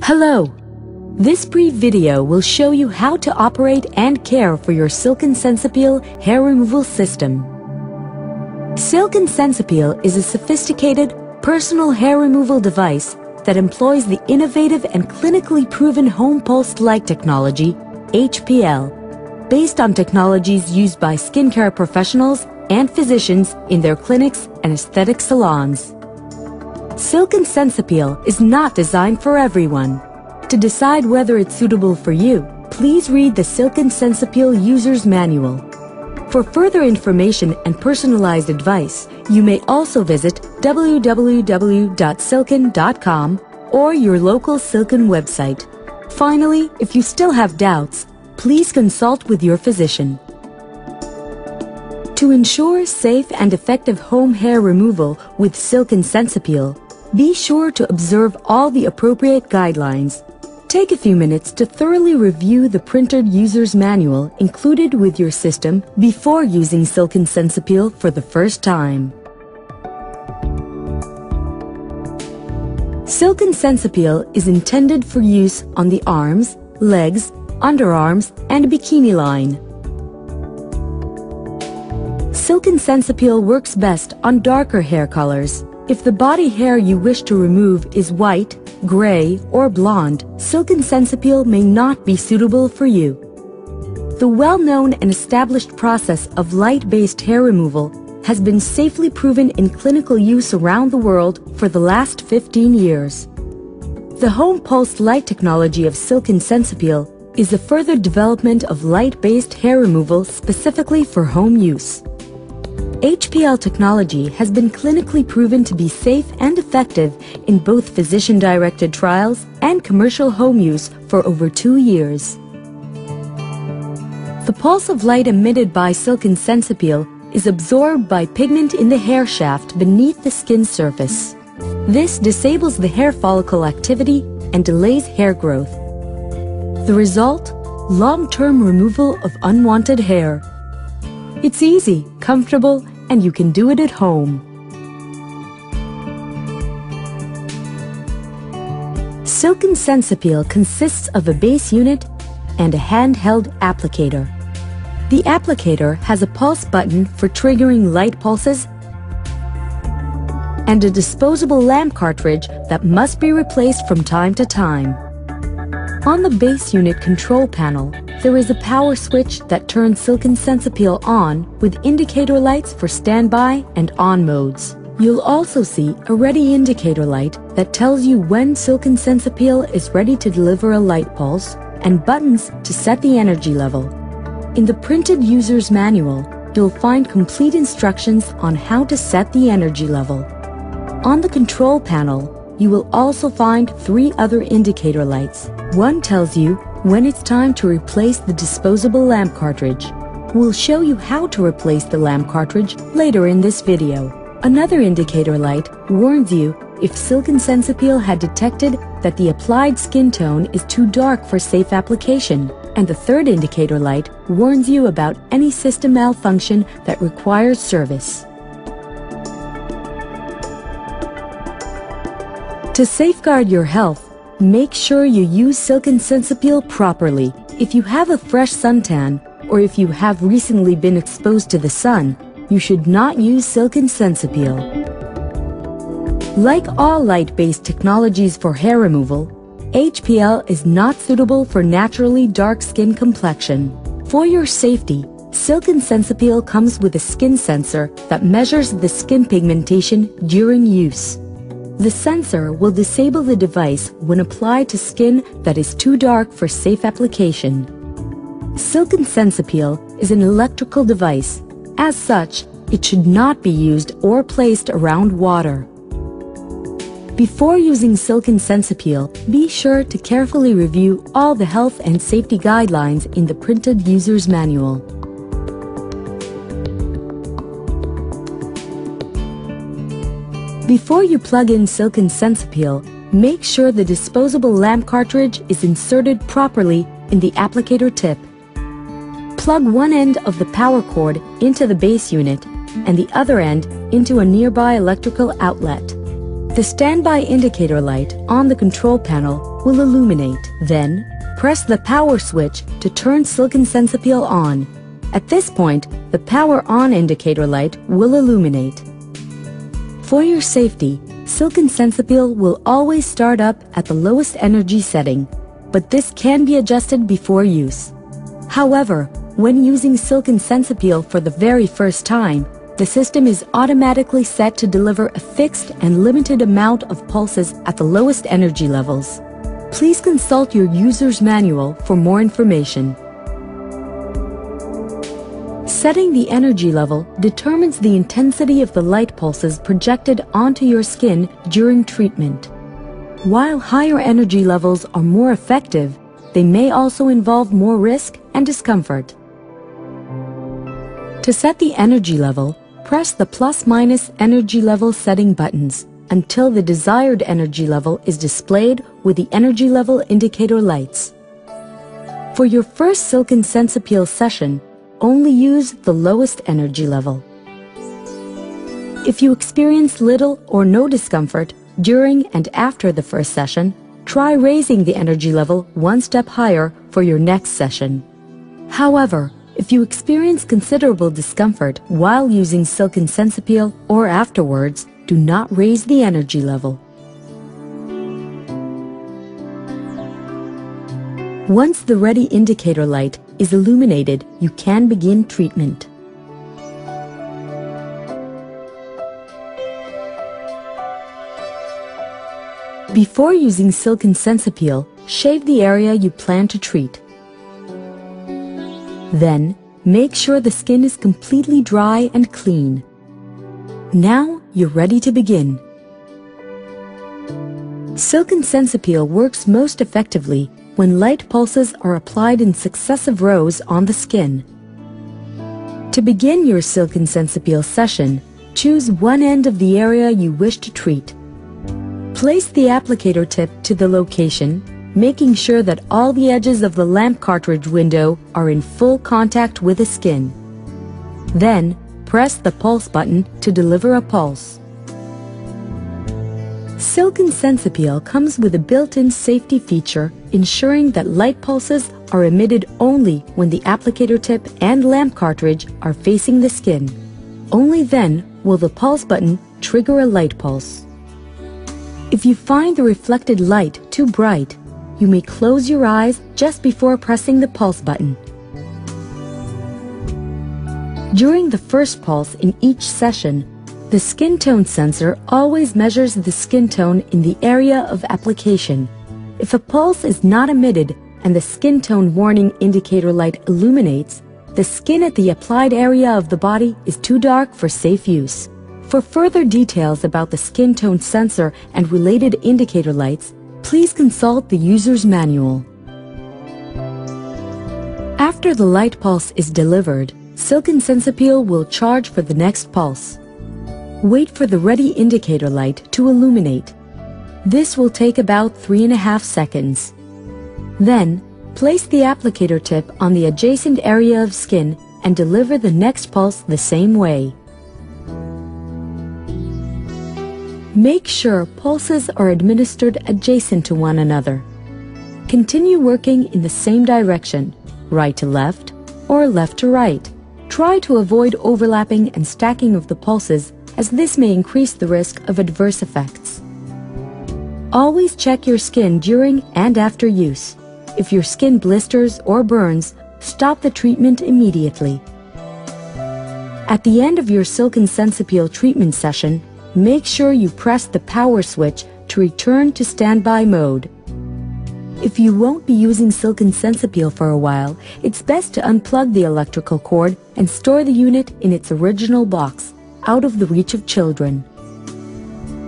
Hello! This brief video will show you how to operate and care for your Silken SensEpil hair removal system. Silken SensEpil is a sophisticated, personal hair removal device that employs the innovative and clinically proven home pulsed light technology, HPL, based on technologies used by skincare professionals and physicians in their clinics and aesthetic salons. Silken SensEpil is not designed for everyone. To decide whether it's suitable for you, please read the Silken SensEpil User's Manual. For further information and personalized advice, you may also visit www.silken.com or your local Silken website. Finally, if you still have doubts, please consult with your physician. To ensure safe and effective home hair removal with Silken SensEpil, be sure to observe all the appropriate guidelines. Take a few minutes to thoroughly review the printed user's manual included with your system before using Silken SensEpil for the first time. Silken SensEpil is intended for use on the arms, legs, underarms, and bikini line. Silken SensEpil works best on darker hair colors. If the body hair you wish to remove is white, gray, or blonde, Silken SensEpil may not be suitable for you. The well-known and established process of light-based hair removal has been safely proven in clinical use around the world for the last 15 years. The home pulsed light technology of Silken SensEpil is a further development of light-based hair removal specifically for home use. HPL technology has been clinically proven to be safe and effective in both physician-directed trials and commercial home use for over 2 years. The pulse of light emitted by Silken SensEpil is absorbed by pigment in the hair shaft beneath the skin surface. This disables the hair follicle activity and delays hair growth. The result? Long-term removal of unwanted hair. It's easy, comfortable, and you can do it at home. Silken SensEpil consists of a base unit and a handheld applicator. The applicator has a pulse button for triggering light pulses and a disposable lamp cartridge that must be replaced from time to time. On the base unit control panel, there is a power switch that turns Silken SensEpil on with indicator lights for standby and on modes. You'll also see a ready indicator light that tells you when Silken SensEpil is ready to deliver a light pulse and buttons to set the energy level. In the printed user's manual, you'll find complete instructions on how to set the energy level. On the control panel, you will also find 3 other indicator lights. One tells you when it's time to replace the disposable lamp cartridge. We'll show you how to replace the lamp cartridge later in this video. Another indicator light warns you if Silken SensEpil had detected that the applied skin tone is too dark for safe application. And the third indicator light warns you about any system malfunction that requires service. To safeguard your health, make sure you use Silken SensEpil properly. If you have a fresh suntan, or if you have recently been exposed to the sun, you should not use Silken SensEpil. Like all light-based technologies for hair removal, HPL is not suitable for naturally dark skin complexion. For your safety, Silken SensEpil comes with a skin sensor that measures the skin pigmentation during use. The sensor will disable the device when applied to skin that is too dark for safe application. Silken SensEpil is an electrical device. As such, it should not be used or placed around water. Before using Silken SensEpil, be sure to carefully review all the health and safety guidelines in the printed user's manual. Before you plug in Silken SensEpil, make sure the disposable lamp cartridge is inserted properly in the applicator tip. Plug one end of the power cord into the base unit and the other end into a nearby electrical outlet. The standby indicator light on the control panel will illuminate. Then, press the power switch to turn silicon SensEpil on. At this point, the power on indicator light will illuminate. For your safety, silicon SensEpil will always start up at the lowest energy setting, but this can be adjusted before use. However, when using silicon SensEpil for the very first time, the system is automatically set to deliver a fixed and limited amount of pulses at the lowest energy levels. Please consult your user's manual for more information. Setting the energy level determines the intensity of the light pulses projected onto your skin during treatment. While higher energy levels are more effective, they may also involve more risk and discomfort. To set the energy level, press the plus-minus energy level setting buttons until the desired energy level is displayed with the energy level indicator lights. For your first silicon SensEpil session, only use the lowest energy level. If you experience little or no discomfort during and after the first session, try raising the energy level one step higher for your next session. However, if you experience considerable discomfort while using silicon SensEpil or afterwards, do not raise the energy level. Once the ready indicator light is illuminated, you can begin treatment. Before using silicon SensEpil, shave the area you plan to treat. Then, make sure the skin is completely dry and clean. Now, you're ready to begin. Silicon SensEpil works most effectively when light pulses are applied in successive rows on the skin. To begin your silicon SensEpil session, choose one end of the area you wish to treat. Place the applicator tip to the location, making sure that all the edges of the lamp cartridge window are in full contact with the skin. Then, press the pulse button to deliver a pulse. Silicon SensEpil comes with a built-in safety feature ensuring that light pulses are emitted only when the applicator tip and lamp cartridge are facing the skin. Only then will the pulse button trigger a light pulse. If you find the reflected light too bright, you may close your eyes just before pressing the pulse button. During the first pulse in each session, the skin tone sensor always measures the skin tone in the area of application. If a pulse is not emitted and the skin tone warning indicator light illuminates, the skin at the applied area of the body is too dark for safe use. For further details about the skin tone sensor and related indicator lights, please consult the user's manual. After the light pulse is delivered, silicon SensEpil will charge for the next pulse. Wait for the ready indicator light to illuminate. This will take about 3.5 seconds. Then, place the applicator tip on the adjacent area of skin and deliver the next pulse the same way. Make sure pulses are administered adjacent to one another. Continue working in the same direction, right to left or left to right. Try to avoid overlapping and stacking of the pulses, as this may increase the risk of adverse effects. Always check your skin during and after use. If your skin blisters or burns, stop the treatment immediately. At the end of your silicon SensEpil treatment session, make sure you press the power switch to return to standby mode. If you won't be using silicon SensEpil for a while, it's best to unplug the electrical cord and store the unit in its original box, out of the reach of children.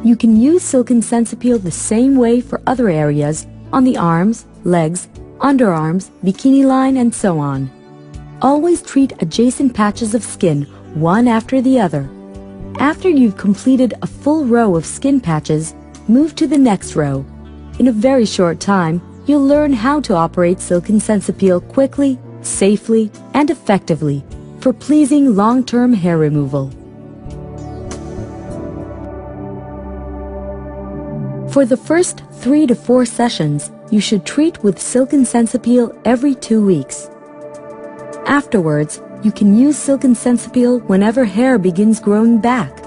You can use silicon SensEpil the same way for other areas on the arms, legs, underarms, bikini line, and so on. Always treat adjacent patches of skin, one after the other. After you've completed a full row of skin patches, move to the next row. In a very short time, you'll learn how to operate silicon SensEpil quickly, safely, and effectively for pleasing long-term hair removal. For the first 3 to 4 sessions, you should treat with Silk and SensEpil every 2 weeks. Afterwards, you can use Silk and SensEpil whenever hair begins growing back.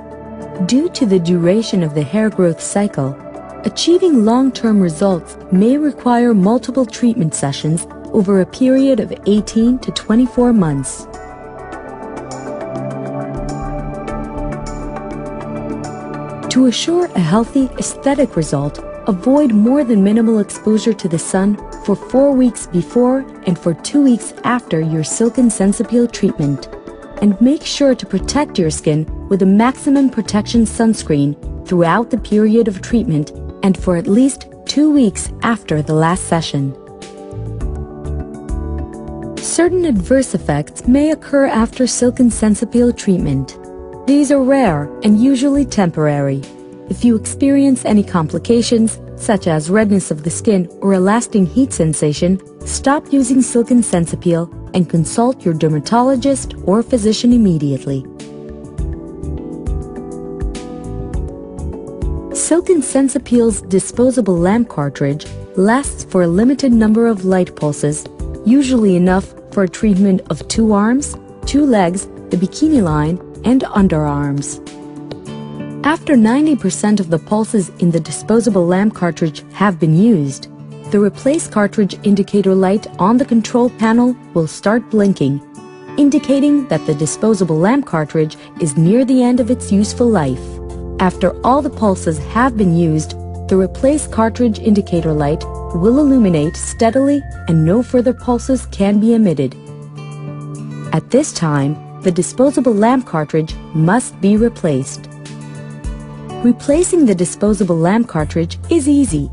Due to the duration of the hair growth cycle, achieving long-term results may require multiple treatment sessions over a period of 18 to 24 months. To assure a healthy, aesthetic result, avoid more than minimal exposure to the sun for 4 weeks before and for 2 weeks after your Silk and SensEpil treatment. And make sure to protect your skin with a maximum protection sunscreen throughout the period of treatment and for at least 2 weeks after the last session. Certain adverse effects may occur after Silk and SensEpil treatment. These are rare and usually temporary. If you experience any complications, such as redness of the skin or a lasting heat sensation, stop using Silk and SensEpil and consult your dermatologist or physician immediately. Silk and SensEpil's disposable lamp cartridge lasts for a limited number of light pulses, usually enough for a treatment of 2 arms, 2 legs, the bikini line, and underarms. After 90% of the pulses in the disposable lamp cartridge have been used, the replace cartridge indicator light on the control panel will start blinking, indicating that the disposable lamp cartridge is near the end of its useful life. After all the pulses have been used, the replace cartridge indicator light will illuminate steadily and no further pulses can be emitted. At this time, the disposable lamp cartridge must be replaced. Replacing the disposable lamp cartridge is easy.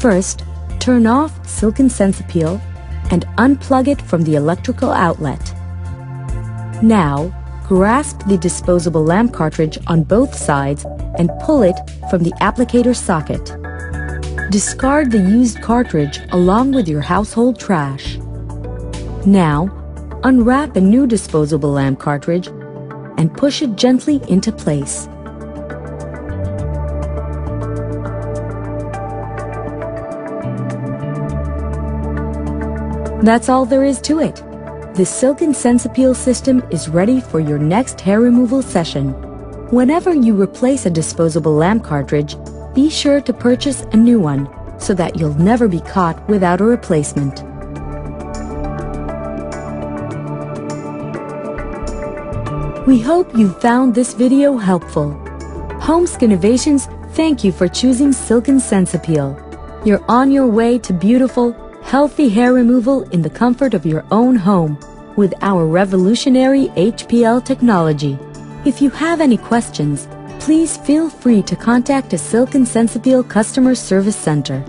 First, turn off Silk and SensEpil and unplug it from the electrical outlet. Now, grasp the disposable lamp cartridge on both sides and pull it from the applicator socket. Discard the used cartridge along with your household trash. Now, unwrap a new disposable lamp cartridge and push it gently into place. That's all there is to it. The Silk and SensEpil system is ready for your next hair removal session. Whenever you replace a disposable lamp cartridge, be sure to purchase a new one so that you'll never be caught without a replacement. We hope you found this video helpful. Home Skinnovations, thank you for choosing Silk and SensEpil. You're on your way to beautiful, healthy hair removal in the comfort of your own home with our revolutionary HPL technology. If you have any questions, please feel free to contact a Silk and SensEpil Customer Service Center.